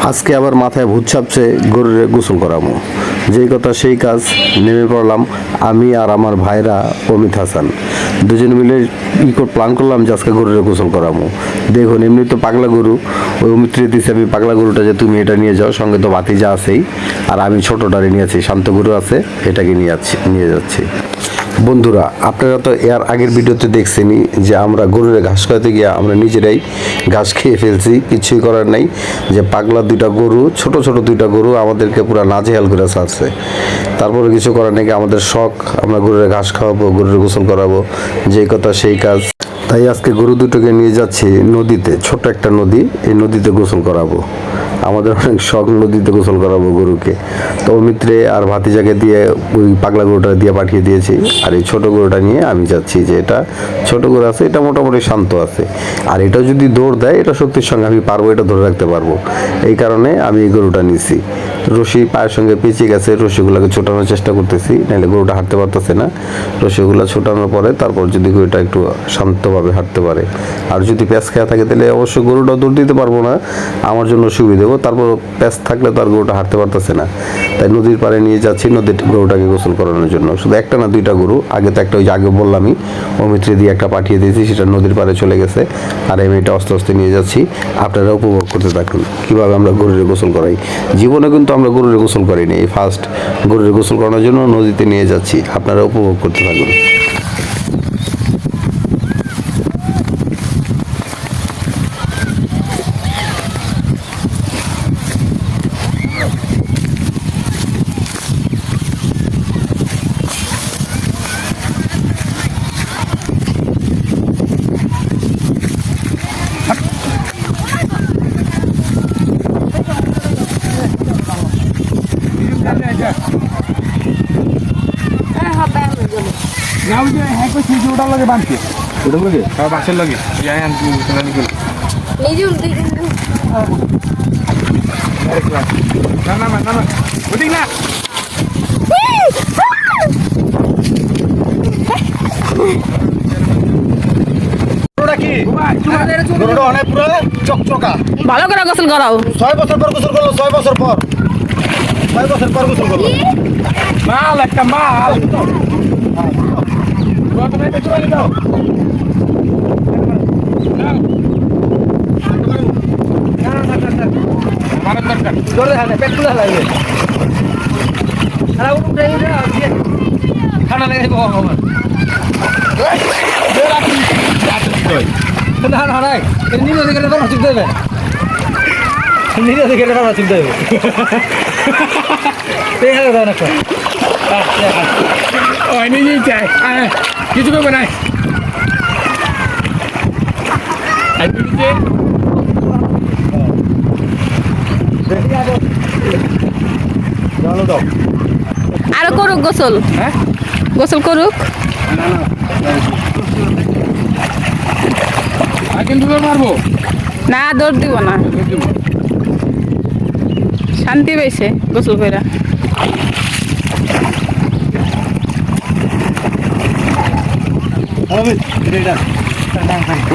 আজকে আবার মাথায় ভূত চাপছে, গরুর গোসল করামো। যেই কথা সেই কাজ, নেমে পড়লাম আমি আর আমার ভাইরা অমিত হাসান দুজন মিলে প্ল্যান করলাম যে আজকে গরুর গোসল করামো। দেখুন এমনি তো পাগলা গরু, ওই অমিত্রে দিচ্ছে আমি পাগলা গরুটা যে তুমি এটা নিয়ে যাও, সঙ্গে তো ভাতিজা আছেই, আর আমি ছোটটারে নিয়ে আছি, শান্ত গরু আছে, এটাকে নিয়ে যাচ্ছি। বন্ধুরা, আপনারা তো এর আগের ভিডিওতে দেখছেনই যে আমরা গরুর ঘাস খাওয়াতে গিয়ে আমরা নিজেরাই ঘাস খেয়ে ফেলছি, কিছুই করার নাই। যে পাগলা দুইটা গরু, ছোট ছোট দুইটা গরু আমাদেরকে পুরো নাজেহাল করে ছাড়ছে। তারপরে কিছু করার নাকি আমাদের শখ, আমরা গরুর ঘাস খাওয়াবো, গরুর গোসল করাবো, যেই কথা সেই কাজ। তাই আজকে গরু দুটোকে নিয়ে যাচ্ছি নদীতে, ছোট একটা নদী, এই নদীতে গোসল করাবো। আমাদের অনেক শখ নদীতে গোসল করাবো গরুকে। তো অমিত্রে আর ভাতিজাকে দিয়ে ওই পাগলা গরুটা দিয়ে পাঠিয়ে দিয়েছি, আর এই ছোট গরুটা নিয়ে আমি যাচ্ছি। যে এটা ছোট গরু আছে, এটা মোটামুটি শান্ত আছে, আর এটা যদি দৌড় দেয় এটা শক্তির সঙ্গে আমি পারবো, এটা ধরে রাখতে পারবো। এই কারণে আমি এই গরুটা নিছি। রশি পায়ের সঙ্গে পেঁচিয়ে গেছে, রশিগুলোকে ছোটানোর চেষ্টা করতেছি, নাহলে গরুটা হাঁটতে পারতেছে না। রশিগুলো ছোটানোর পরে তারপর যদি গরুটা একটু শান্তভাবে হাঁটতে পারে, আর যদি প্যাঁচ খেয়ে থাকে তাহলে অবশ্যই গরুটা দৌড় দিতে পারবো না, আমার জন্য সুবিধা। তারপর প্যাঁচ থাকলে তো আর গরুটা হাঁটতে পারতেছে না। তাই নদীর পাড়ে নিয়ে যাচ্ছি নদীর গরুটাকে গোসল করানোর জন্য। শুধু একটা না, দুইটা গরু। আগে তো একটা, ওই যে আগে বললামই, অমিত্রে দিয়ে একটা পাঠিয়ে দিয়েছি, সেটা নদীর পাড়ে চলে গেছে, আর আমি এটা আস্তে আস্তে নিয়ে যাচ্ছি। আপনারা উপভোগ করতে থাকুন কীভাবে আমরা গরুর গোসল করাই। জীবনে কিন্তু আমরা গরুর গোসল করিনি, এই ফার্স্ট গরুর গোসল করানোর জন্য নদীতে নিয়ে যাচ্ছি। আপনারা উপভোগ করতে থাকুন। না ওই যে হ্যাঁ কই সিজি ওটার লগে বানছে ওটার লগে হ্যাঁ বাসের লগে যাই আনছি ওখানে নিয়ে নিজুম দিদিন না না না না ওদিক না ওটা কি গরুটা অনেক পুরো চকচকা, ভালো করে গোসল করাও। 6 বছর পর গোসল করলো, 6 বছর পর গোসল করলো। মাল একটা মাল নিজেই চাই কিছু করবে না। আরো করুক গোসল, গোসল করুক। কিন্তু মারবো না, দৌড় দিব না, শান্তি পেয়েছে গোসল করে।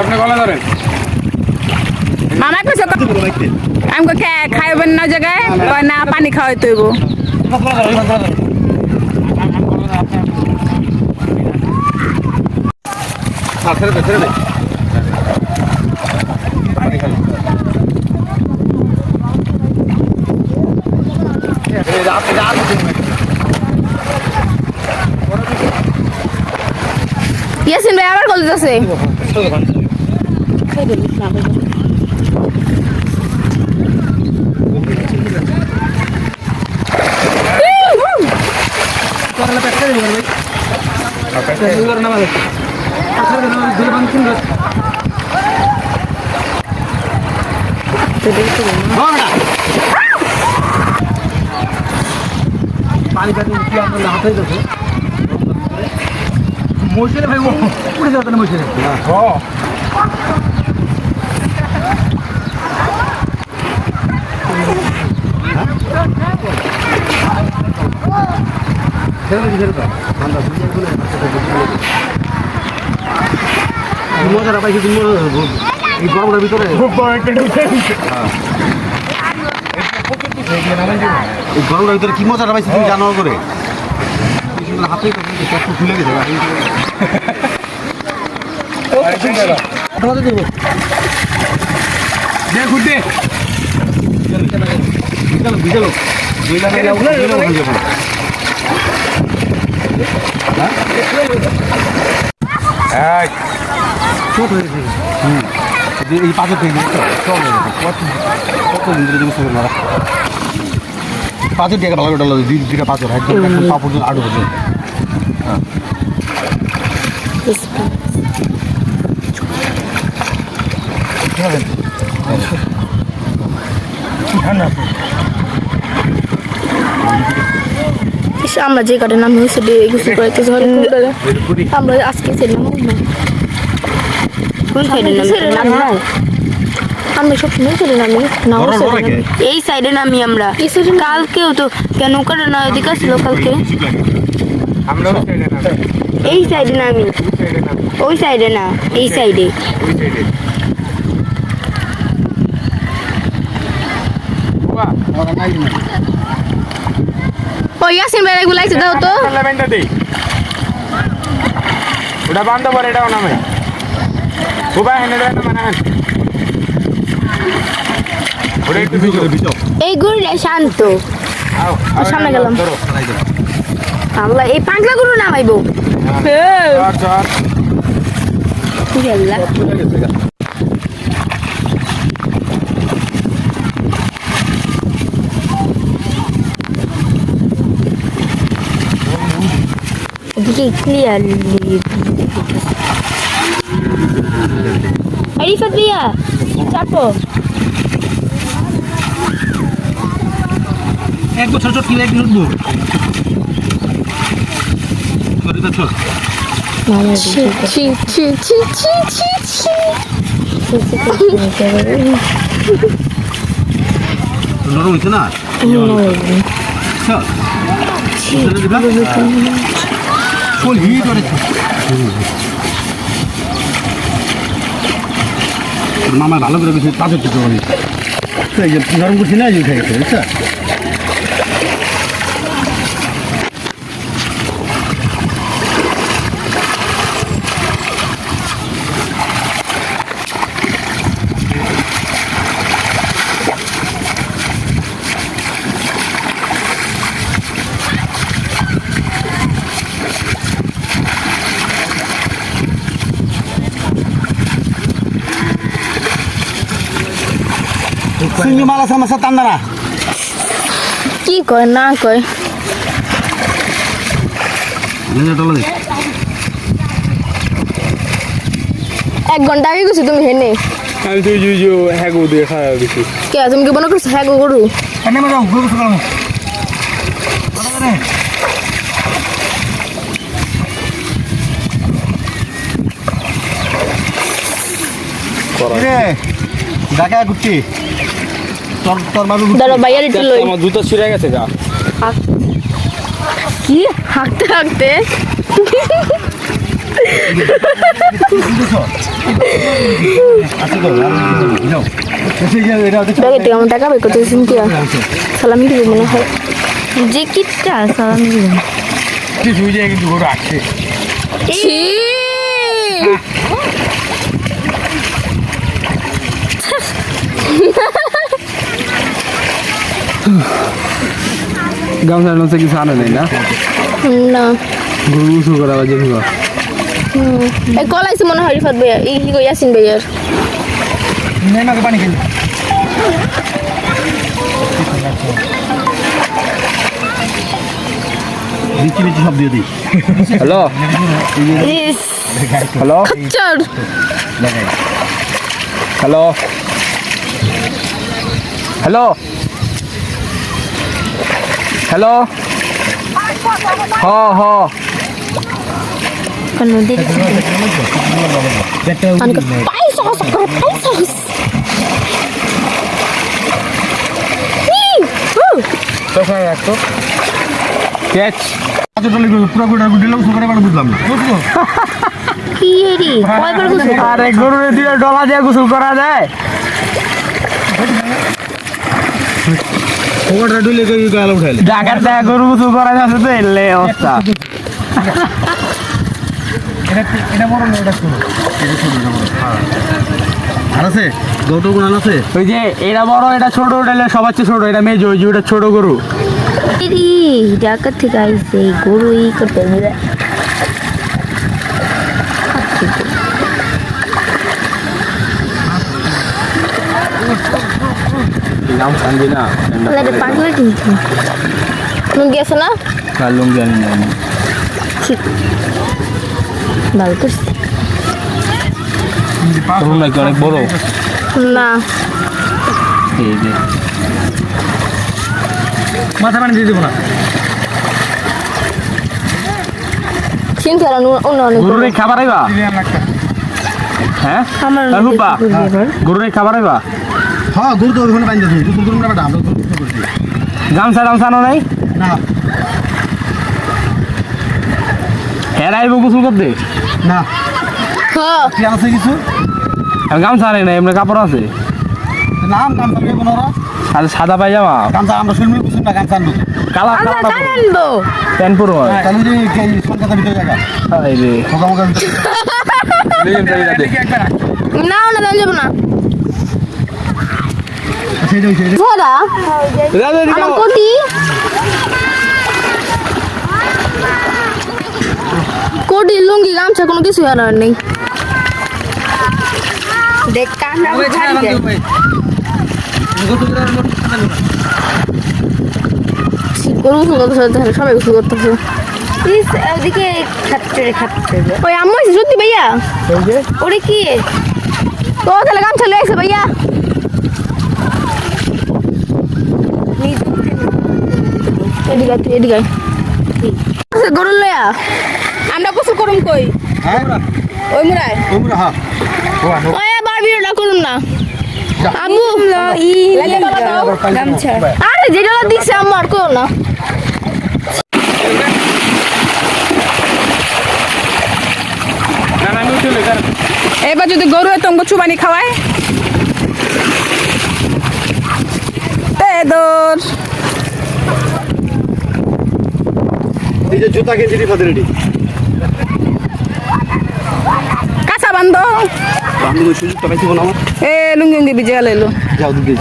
আপনি গলা ধরেন মামা কইছে আমি খাইবেন না জায়গায়, কয় না পানি খাওয়াইতে হইব। ইয়াসিন ভাই আবার কলেজ আছে। পানি কাটি হাতে যাচ্ছে মশিরে ভাই উড়ে যাবে না মশিরে মজাটা পাইছি এই গরমের ভিতরে খুব বড় একটা ঢুকে এই গরমটার ভিতরে কি মজাটা পাইছি তুমি জানো করে হাতে খুলে গেছে ঘুরতে বিকেল এই পাথর থেকে কত পাথর দিয়ে ভালো করে দুইটা পাথর একদম পাপড় আটু পর্যন্ত আমরা যে কাটে নাম হয়েছে গোসল করাইতে আমরা আজকে ছিলাম কোন সাইডে নামি আমরা সবসময় ছেড়ে নামি এই সাইডে নামি আমরা কালকেও তো কেন কাটে না ওদিকে ছিল কালকে এই সাইডে নামি ওই সাইডে না এই সাইডে ওই ইয়াসিন ভাই এগুলো আইছে দাও তো ওটা বান্ধ করে এটাও নামে খুবা হেনে দেয় না মানে ওটা একটু এই গরুটা শান্ত সামনে গেলাম আমরা এই পাগলা গরু নামাইবো এদিকে ক্লিয়ারলি আরিফাত ভাইয়া চাপো এক বছর ছোট কি এক উঠবো ছি ছি ছি ছি ছি ছি ছি নরম হয়েছে না ফুল হিট করেছে মামা ভালো করে গেছে তাদের কিছু নরম করছি না উঠে গেছে বুঝছো সিঙ্গি মালা সমস্যা টান্দানা কি কয় না কয় এক ঘন্টা আগে গেছি তুমি হেনে আমি তুই হ্যাঁ গো দিয়ে খাওয়া দিছি কে তুমি কি মনে করছো হ্যাঁ গো গরু নেমে যাও ঘুরে বসে গেলাম ঢাকা ঘুরছি তোর বাবু দাঁড়া বাইরে একটু লই আমার জুতো ছিঁড়ে গেছে গা কি হাঁকতে হাঁকতে ব্যাগে থেকে আমার টাকা বের করতে সিনথিয়া সালামি দিব মনে হয় যে কিটটা সালামি দিব তুই যে কিন্তু ঘুরে আসছে ছি গামছা নছে কিছু আনে নাই না না গরু উঁচু করা বাজে ভিবা এই কল আইছে মনে হয় রিফাত ভাইয়া এই কি কই ইয়াসিন ভাইয়ার নেমে পানি খেলি বিচি বিচি সব দিয়ে দিই হ্যালো ইস হ্যালো চল হ্যালো হ্যালো হ্যালো হ হ কোন দিদি পাইছস পাইছস কোথায় রাখতো ক্যাচ পুরো গোটা দিলাম সকালে বার বুঝলাম না কি এরি কয়বার গোসল আরে গরুরে দিয়ে ডলা দিয়ে গোসল করা যায় ওটা ডুলে কই গাল উঠাইলে জায়গার দেখা গরু গোসল করা যাচ্ছে তো এলে অবস্থা এটা বড় না এটা ছোট আর আছে গৌটো গুণ আছে ওই যে এটা বড় এটা ছোট ওটা হলো সবার চেয়ে ছোট এটা মেজো ওই যে ওটা ছোট গরু ঢাকা থেকে আইছে গরু করতে মিলে নাম কান্দি না পাঁচবার কিনছি লুঙ্গি আছে না কাল লুঙ্গি আনি না ঠিক ভালো করছি তরুণ নাকি অনেক বড় না এই যে মাথা পানি দিয়ে দেবো না চিন্তা অন্য অনেক গরুরে খাবার আইবা হ্যাঁ আমার আর হুপা গরুরে খাবার আইবা হ্যাঁ গরু তো ওখানে বাইন্দা দিই তুই গরু আমরা আমরা গরু করছি গামছা টামছা আনো নাই না হের আইব গোসল করতে না হ্যাঁ কি আছে কিছু আর গামছা আনে না এমনি কাপড় আছে নাম কাম করবে কোনরা আর সাদা পায়জামা কামসা আমরা শুনবি কিছু না কামসা আনবো কালা আমরা কালা কান আনবো প্যান্ট পরো তাহলে যে কলকাতা ভিতরে জায়গা এই রে মোকা মোকা না না দাম যাবো না সেইটাই সেইটাই ধরা আমার কোটি কোটি লুঙ্গি গামছা কোনো কিছু আর নেই দেখ কান্না গরু গোসল করতেছে সবাই গোসল করতেছে ওদিকে খাচ্ছে ওই আম্মু এসে সত্যি ভাইয়া ওরে কি তো তাহলে গামছা লয়ে আসে ভাইয়া এদিকে তুই এদিকে গরু লয়া আমরা গোসল করুম কই হ্যাঁ ওই মুরায় তোমরা হ্যাঁ ওই আবার ভিডিওটা করুম না আম্মু গামছা আরে যেটা দিছে আম্মু আর করো না এবার যদি গরু তোমাকে চুবানি খাওয়ায় দোর এই যে জুতা কিনছি ফাদরেডি কাঁচা বান্ধ আমি ওই সুযোগটা পাইছি না আমার এ লুঙ্গি উঙ্গি ভিজে গেল যাও দিদি